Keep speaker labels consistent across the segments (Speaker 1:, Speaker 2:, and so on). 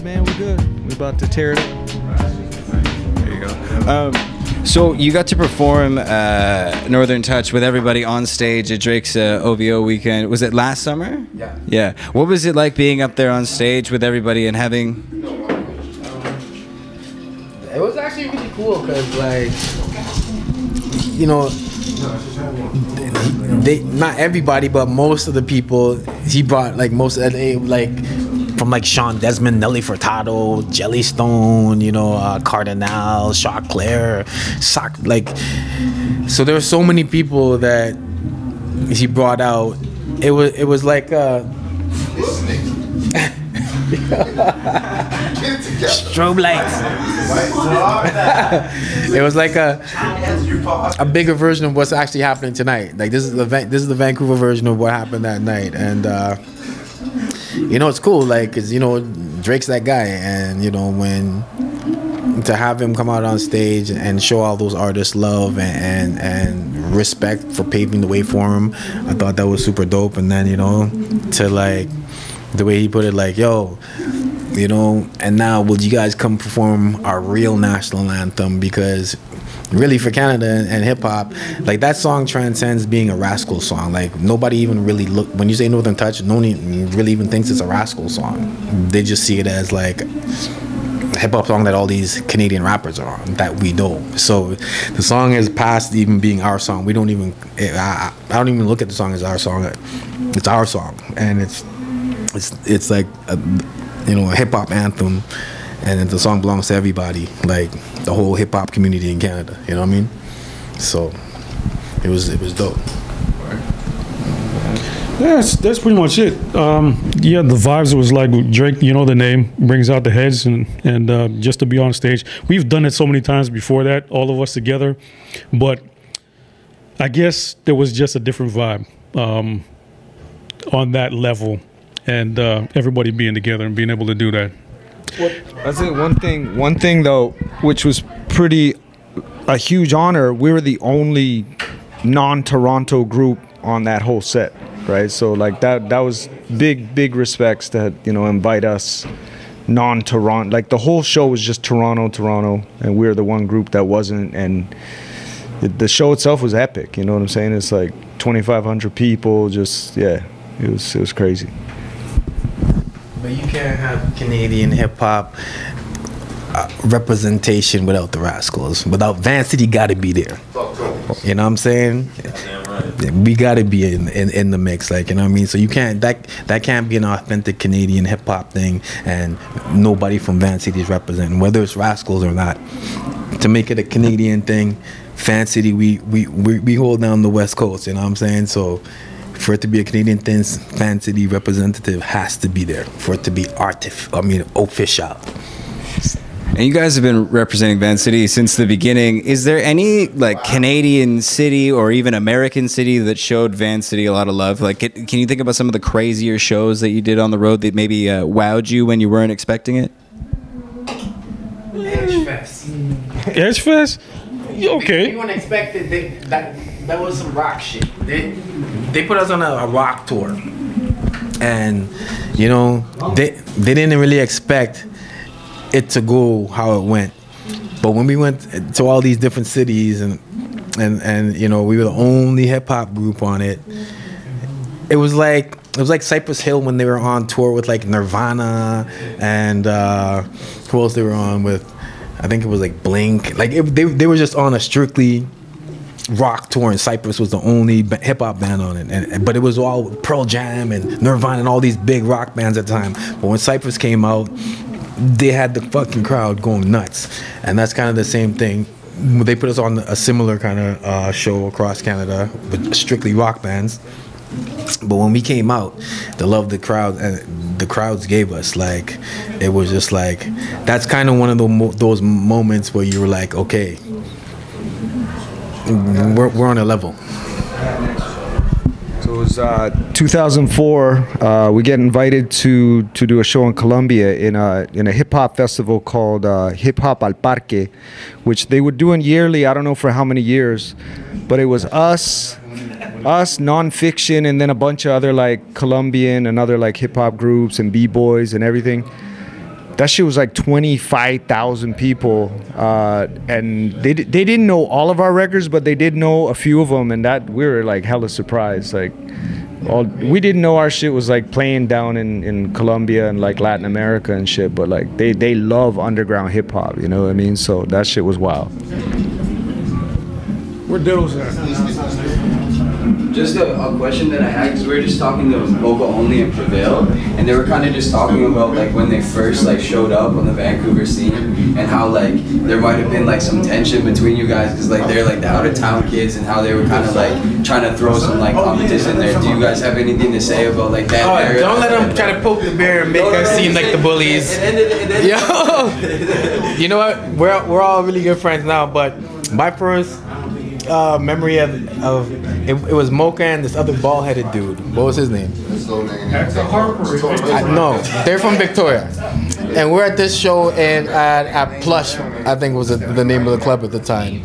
Speaker 1: good, man. We're good. We're about to tear it up.
Speaker 2: There you go. So you got to perform Northern Touch with everybody on stage at Drake's OVO weekend. Was it last summer?
Speaker 3: Yeah.
Speaker 2: Yeah. What was it like being up there on stage with everybody and having...
Speaker 3: It was actually really cool because, like, you know, they not everybody, but most of the people he brought, like most of they, like from like Sean Desmond, Nelly Furtado, Jellystone, you know, Cardinal, Shaw Claire, like, so there were so many people that he brought out. It was like strobe lights. It was like a bigger version of what's actually happening tonight. Like this is the Vancouver version of what happened that night, and you know, it's cool, like, 'cause you know Drake's that guy, and you know, when to have him come out on stage and show all those artists love and respect for paving the way for him, I thought that was super dope. And then, you know, to like the way he put it, like, yo, you know, and now will you guys come perform our real national anthem? Because really for Canada and hip-hop, like, that song transcends being a Rascalz song. Like, nobody even really when you say Northern Touch, no one really even thinks it's a Rascalz song. They just see it as like a hip-hop song that all these Canadian rappers are on, that we know. So the song is past even being our song. We don't even, I don't even look at the song as our song. It's our song, and it's like a, you know, a hip-hop anthem, and the song belongs to everybody, like the whole hip-hop community in Canada, you know what I mean? So it was dope.
Speaker 4: Yeah, that's pretty much it. Yeah, the vibes was like Drake, you know the name, brings out the heads, and just to be on stage. We've done it so many times before that, all of us together, but I guess there was just a different vibe on that level, and everybody being together and being able to do that.
Speaker 1: I think one thing though, which was pretty a huge honor, we were the only non-Toronto group on that whole set, right? So like that was big respects to, you know, invite us non-Toronto. Like the whole show was just Toronto, and we were the one group that wasn't. And the show itself was epic, you know what I'm saying? It's like 2,500 people, just, yeah, it was crazy.
Speaker 3: But you can't have Canadian hip-hop representation without the Rascalz. Without Vancity, gotta be there. You know what I'm saying? We gotta be in the mix, like, you know what I mean? So you can't, that can't be an authentic Canadian hip-hop thing, and nobody from Vancity is representing, whether it's Rascalz or not. To make it a Canadian thing, Vancity, we hold down the West Coast, you know what I'm saying? So for it to be a Canadian thing, Vancity representative has to be there for it to be official.
Speaker 2: And you guys have been representing Vancity since the beginning. Is there any like Canadian city or even American city that showed Vancity a lot of love? Like, can you think about some of the crazier shows that you did on the road that maybe wowed you when you weren't expecting it?
Speaker 3: Edgefest.
Speaker 4: Edgefest? Okay.
Speaker 3: You weren't expected. That was some rock shit. They put us on a rock tour, and you know they didn't really expect it to go how it went. But when we went to all these different cities and you know, we were the only hip hop group on it. It was like Cypress Hill when they were on tour with like Nirvana and who else they were on with? I think it was like Blink. Like they were just on a strictly rock tour, and Cypress was the only hip hop band on it. But it was all Pearl Jam and Nirvana and all these big rock bands at the time. But when Cypress came out, they had the fucking crowd going nuts, and that's kind of the same thing. They put us on a similar kind of show across Canada with strictly rock bands. But when we came out, the love the crowds gave us, like, it was just like, that's kind of one of those moments where you were like, okay, we're on a level.
Speaker 1: So it was 2004. We get invited to do a show in Colombia in a hip hop festival called Hip Hop al Parque, which they were doing yearly. I don't know for how many years, but it was us, Nonfiction, and then a bunch of other like Colombian and other like hip hop groups and b-boys and everything that shit was like 25,000 people, and they didn't know all of our records, but they did know a few of them, and that we were like hella surprised. Like, we didn't know our shit was like playing down in Colombia and like Latin America and shit, but like they love underground hip hop, you know what I mean? So that shit was wild.
Speaker 4: Where Diddles at?
Speaker 5: Just a question that I had, because we were just talking to Vocal Only and Prevail, and they were kind of just talking about like when they first like showed up on the Vancouver scene, and how like there might have been like some tension between you guys, because like they're like the out of town kids, and how they were kind of like trying to throw some like competition there. Do you guys have anything to say about like that? Area?
Speaker 3: Don't let them try to poke the bear and make us seem like the bullies. Yo, you know what? We're all really good friends now, but my first memory of it was Mocha and this other bald-headed dude. What was his name? No, they're from Victoria, and we're at this show at Plush, I think was the name of the club at the time,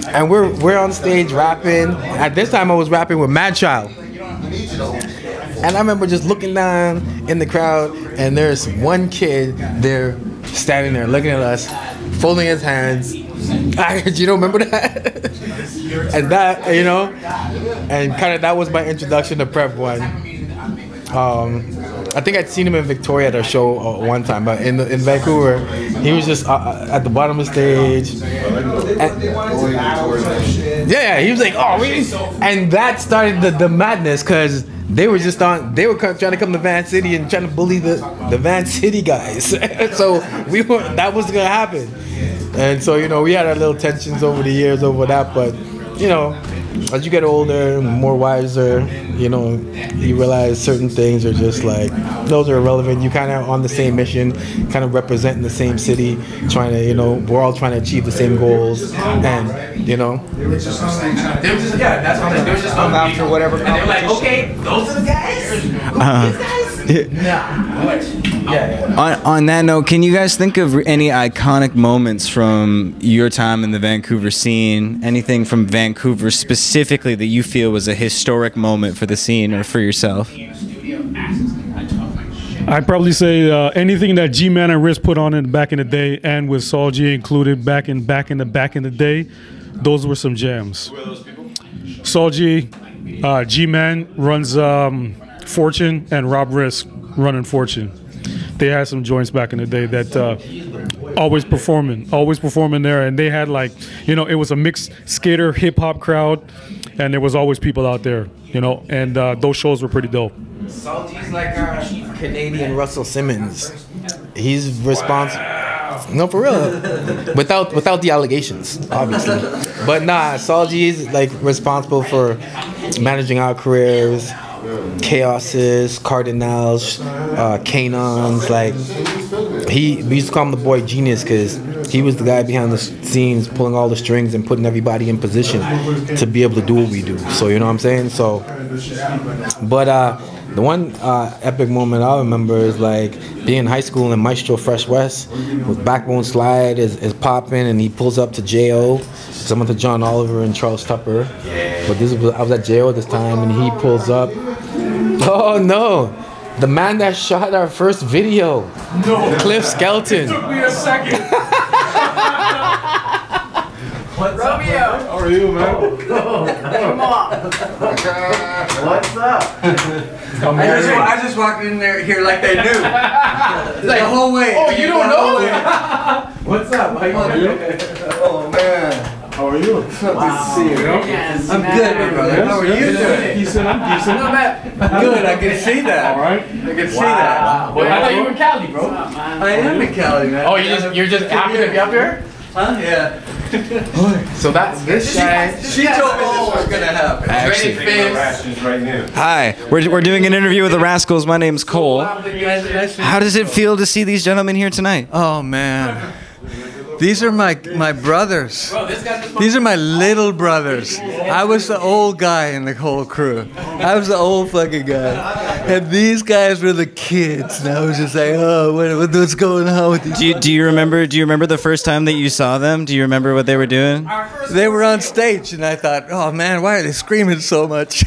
Speaker 3: and we're on stage rapping. At this time, I was rapping with Mad Child, and I remember just looking down in the crowd, and there's one kid there standing there looking at us, folding his hands. You don't remember that? And that, you know, and kind of that was my introduction to Prep One. I think I'd seen him in Victoria at a show one time, but in Vancouver, he was just at the bottom of the stage. And, yeah, he was like, oh, really? And that started the madness, because they were trying to come to Van City and trying to bully the Van City guys. So that was gonna happen. And so, you know, we had our little tensions over the years over that, but, you know, as you get older, more wiser, you know, you realize certain things are just like, those are irrelevant. You kind of on the same mission, kind of representing the same city, trying to, you know, we're all trying to achieve the same goals, and, you know. They were just yeah, that's what they were just after whatever. And they were like, okay, those are the guys?
Speaker 2: On that note, can you guys think of any iconic moments from your time in the Vancouver scene? Anything from Vancouver specifically that you feel was a historic moment for the scene or for yourself?
Speaker 4: I'd probably say anything that G-Man and Riz put on in back in the day, and with Saul G included back in the day, those were some jams. Saul G, G-Man runs Fortune, and Rob Risk running Fortune. They had some joints back in the day that always performing there, and they had, like, you know, it was a mixed skater hip hop crowd, and there was always people out there, you know, and those shows were pretty dope.
Speaker 3: Salty's like our Canadian Russell Simmons. He's responsible. No, for real. Without the allegations, obviously. But nah, Salty's like responsible for managing our careers, Chaoses, Cardinals, Canons. Like, we used to call him the boy genius, because he was the guy behind the scenes pulling all the strings and putting everybody in position to be able to do what we do. So, you know what I'm saying? So, but the one epic moment I remember is like being in high school in Maestro Fresh West with Backbone Slide is popping, and he pulls up to J.O. So I went to John Oliver and Charles Tupper. But I was at J.O. at this time, and he pulls up. Oh no! The man that shot our first video, Cliff Skelton.
Speaker 4: It took me a second.
Speaker 6: Romeo!
Speaker 4: How are you, man?
Speaker 6: Come on! What's up? I just walked in here like they knew. Like the whole way.
Speaker 3: Oh, you don't know?
Speaker 6: What's up? How you doing? Oh man.
Speaker 4: How are you?
Speaker 6: It's not good to see you.
Speaker 3: Yes,
Speaker 6: I'm good, my brother.
Speaker 4: Yes,
Speaker 6: How are you doing?
Speaker 4: Decent, I'm decent.
Speaker 6: Good, I can see that.
Speaker 4: All right.
Speaker 6: I can see that.
Speaker 3: Well, I thought you were in Cali, bro.
Speaker 6: I am in Cali, man.
Speaker 3: Oh, you're just happy to be up here?
Speaker 6: Huh? Yeah.
Speaker 3: So that's this guy.
Speaker 6: She told me this was gonna happen.
Speaker 2: Hi, we're doing an interview with the Rascalz. My name's Cole. How does it feel to see these gentlemen here tonight?
Speaker 6: Oh man. These are my brothers. These are my little brothers. I was the old guy in the whole crew. I was the old fucking guy. And these guys were the kids. And I was just like, oh, what's going on with these?
Speaker 2: Do you remember the first time that you saw them? Do you remember what they were doing?
Speaker 6: They were on stage, and I thought, oh man, why are they screaming so much?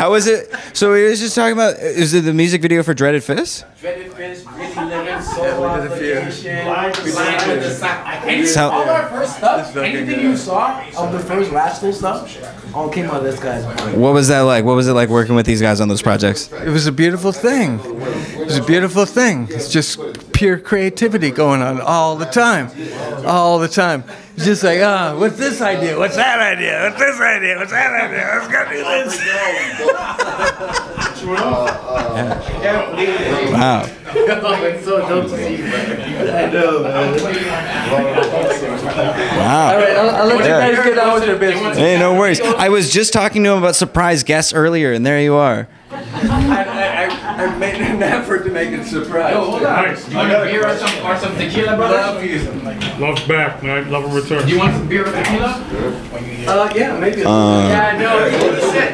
Speaker 2: How was it? So he was just talking about. Is it the music video for Dreaded Fist?
Speaker 3: Dreaded Fist, Really Living, Soul
Speaker 6: we did a few.
Speaker 2: So-
Speaker 3: all our first stuff, anything you saw of the first Rascalz stuff, all came out of this guy's mind.
Speaker 2: What was that like? What was it like working with these guys on those projects?
Speaker 6: It was a beautiful thing. It was a beautiful thing. It's just pure creativity going on all the time. All the time. It's just like, what's this idea? What's that idea? What's this idea? What's that idea? Let's go do this.
Speaker 2: Wow.
Speaker 3: It's so dope to see you, man. I know, man.
Speaker 2: Wow.
Speaker 6: All right, I'll let you guys get on with your business.
Speaker 2: Hey, no worries. I was just talking to him about surprise guests earlier, and there you are.
Speaker 6: I made an effort to make it a surprise.
Speaker 3: Yo, hold on.
Speaker 4: Nice.
Speaker 3: You want a beer or some tequila, brother?
Speaker 4: Love back, man. Love a return.
Speaker 3: Do you want some beer or tequila?
Speaker 6: Yeah, maybe.
Speaker 7: Yeah, no,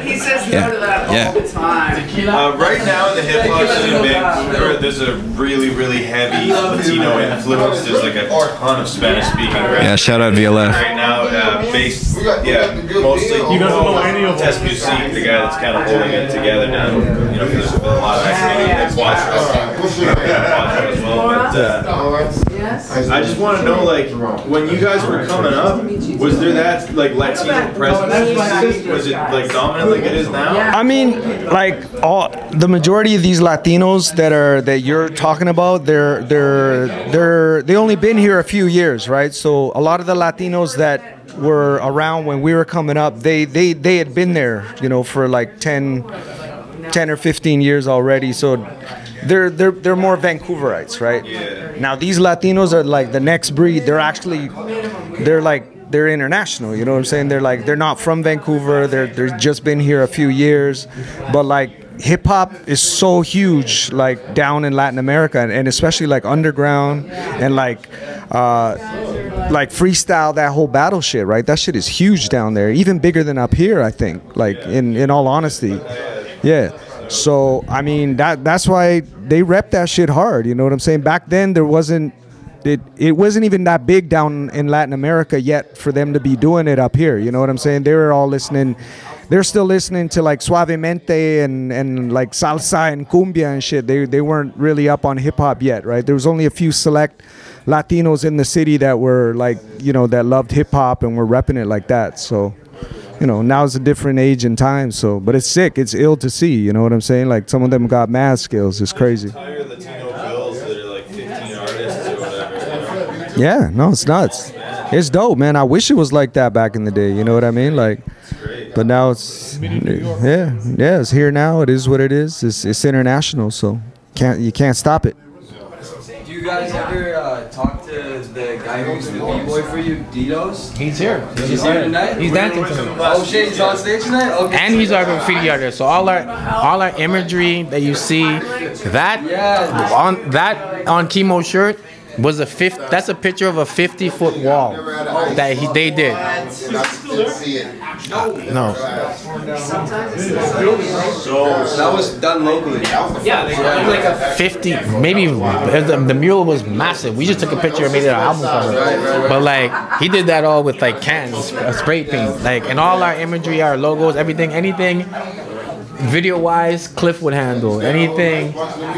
Speaker 7: he says no to that all the time.
Speaker 3: Tequila?
Speaker 8: Right now in the hip hop scene in Vancouver, there's a really, really heavy Latino influence. There's like a ton of Spanish speaking rappers.
Speaker 2: Yeah, shout out VLF.
Speaker 8: Right now, based, mostly
Speaker 4: You guys don't know any of them.
Speaker 8: Test Music, the guy that's kind of holding it together now. You know, there's been a lot of activity and Quattro as well. But I just want to know, like, when you guys were coming up, was there that like Latino presence? Was it like dominant like it is now?
Speaker 1: I mean, like the majority of these Latinos that you're talking about, they only been here a few years, right? So a lot of the Latinos that were around when we were coming up, they had been there, you know, for like 10 or 15 years already. So they're more Vancouverites, right?
Speaker 8: Yeah.
Speaker 1: Now these Latinos are like the next breed. They're international, you know what I'm saying? They're not from Vancouver. They're just been here a few years, but like hip hop is so huge, like down in Latin America, and especially like underground and like freestyle, that whole battle shit, right? That shit is huge down there, even bigger than up here, I think. Like in all honesty, yeah. So I mean that's why they rep that shit hard. You know what I'm saying? Back then there wasn't. It wasn't even that big down in Latin America yet for them to be doing it up here. You know what I'm saying? They were all listening. They're still listening to like Suavemente and like salsa and cumbia and shit. They weren't really up on hip hop yet, right? There was only a few select Latinos in the city that were like, you know, that loved hip hop and were repping it like that. So, you know, now it's a different age and time. So, but it's sick. It's ill to see. You know what I'm saying? Like some of them got mad skills. It's crazy.
Speaker 8: Entire Latino bills that are like 15 artists or whatever.
Speaker 1: Yeah, no, it's nuts. It's dope, man. I wish it was like that back in the day. You know what I mean? Like, but now it's it's here now. It is what it is. It's international, so you can't stop it.
Speaker 5: Do you guys ever talk to the guy who's the b-boy for you, Ditos?
Speaker 3: He's here.
Speaker 5: He's here tonight?
Speaker 3: He's dancing tonight.
Speaker 5: Oh shit, he's on stage tonight? Okay.
Speaker 3: And he's our graffiti artist. So all our imagery that you see, that on Kemo's shirt was that's a picture of a 50-foot wall that they did. No.
Speaker 5: So that was done locally.
Speaker 3: Yeah, it was like a 50, maybe the mural was massive. We just took a picture and made it an album cover. But like he did that all with like cans, spray paint, like, and all our imagery, our logos, anything. Video-wise, Cliff would handle anything.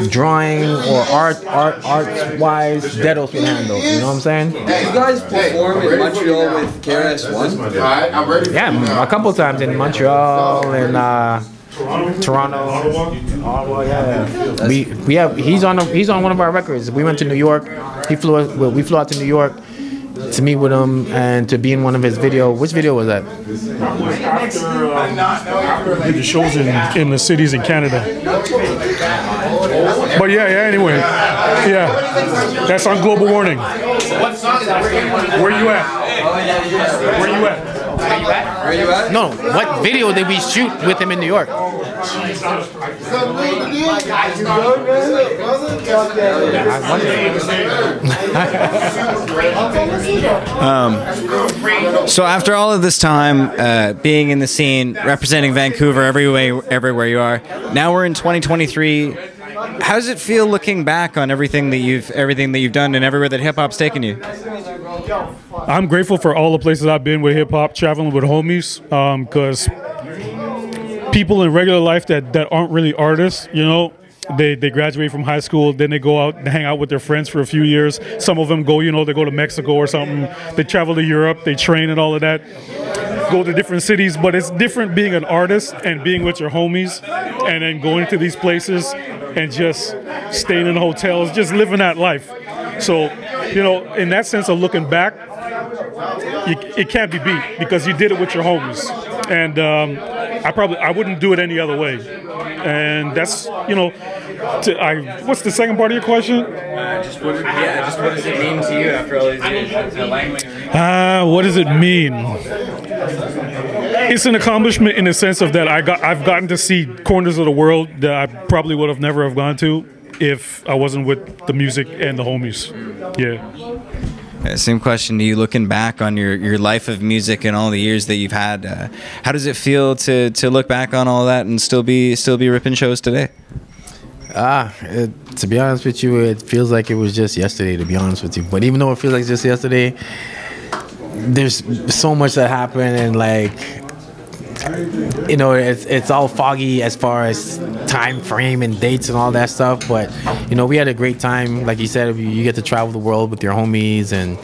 Speaker 3: Drawing or art-wise, Dedos would handle. You know what I'm saying?
Speaker 5: Did you guys perform in Montreal with KRS-One?
Speaker 3: Yeah, a couple times in Montreal and Toronto. Ottawa, yeah. He's on one of our records. We went to New York. We flew out to New York to meet with him and to be in one of his videos. Which video was that?
Speaker 4: After did the shows in the cities in Canada. But anyway, that's on Global Warning.
Speaker 3: What song is that?
Speaker 4: Where you at? Where you at?
Speaker 3: Where you at? No, what video did we shoot with him in New York?
Speaker 2: So after all of this time being in the scene, representing Vancouver everywhere you are, now we're in 2023. How does it feel looking back on everything that you've done and everywhere that hip hop's taken you?
Speaker 4: I'm grateful for all the places I've been with hip hop, traveling with homies, because people in regular life that aren't really artists, you know. They graduate from high school, then they go out and hang out with their friends for a few years. Some of them go, you know, they go to Mexico or something. They travel to Europe, they train and all of that. Go to different cities, but it's different being an artist and being with your homies and then going to these places and just staying in hotels, just living that life. So, you know, in that sense of looking back, it can't be beat because you did it with your homies. And I wouldn't do it any other way. And that's, you know, what's the second part of your question?
Speaker 5: Just what does it mean to you after all these years?
Speaker 4: What does it mean? It's an accomplishment in the sense of that I've gotten to see corners of the world that I probably would have never have gone to if I wasn't with the music and the homies. Yeah.
Speaker 2: Same question to you. Looking back on your life of music and all the years that you've had, how does it feel to look back on all that and still be ripping shows today?
Speaker 3: To be honest with you, it feels like it was just yesterday, to be honest with you. But even though it feels like just yesterday, there's so much that happened, and like, you know, it's all foggy as far as time frame and dates and all that stuff. But you know, we had a great time. Like you said, you get to travel the world with your homies and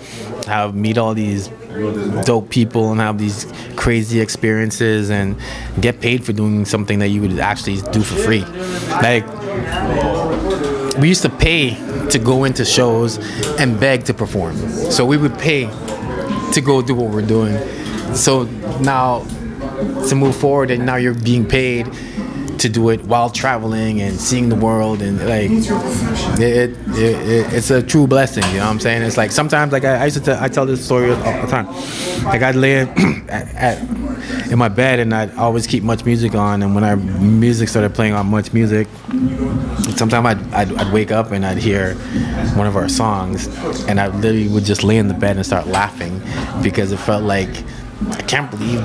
Speaker 3: meet all these dope people and have these crazy experiences and get paid for doing something that you would actually do for free. Like, we used to pay to go into shows and beg to perform. So we would pay to go do what we're doing. So now, to move forward, and now you're being paid to do it while traveling and seeing the world, and like it's a true blessing, you know what I'm saying? It's like sometimes, like I tell this story all the time. Like I'd lay in my bed and I'd always keep Much Music on, and when our music started playing on Much Music, sometimes I'd wake up and I'd hear one of our songs, and I literally would just lay in the bed and start laughing because it felt like, I can't believe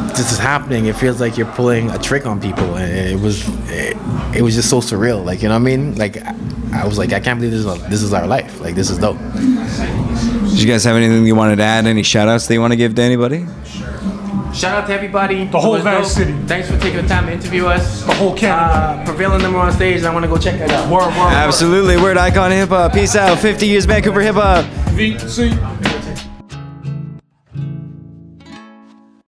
Speaker 3: this is happening. It feels like you're pulling a trick on people, and it was just so surreal. Like, you know what I mean? Like, I was like, I can't believe this is our life. Like, this is dope.
Speaker 2: Did you guys have anything you wanted to add? Any shout outs that you want to give to anybody?
Speaker 7: Shout out to everybody.
Speaker 4: The whole Van City.
Speaker 7: Thanks for taking the time to interview us.
Speaker 4: The whole Canada.
Speaker 7: Prevail and them are on stage, and I want to go check that out.
Speaker 2: Absolutely. Word Icon Hip Hop. Peace out. 50 years Vancouver Hip Hop.
Speaker 4: VC.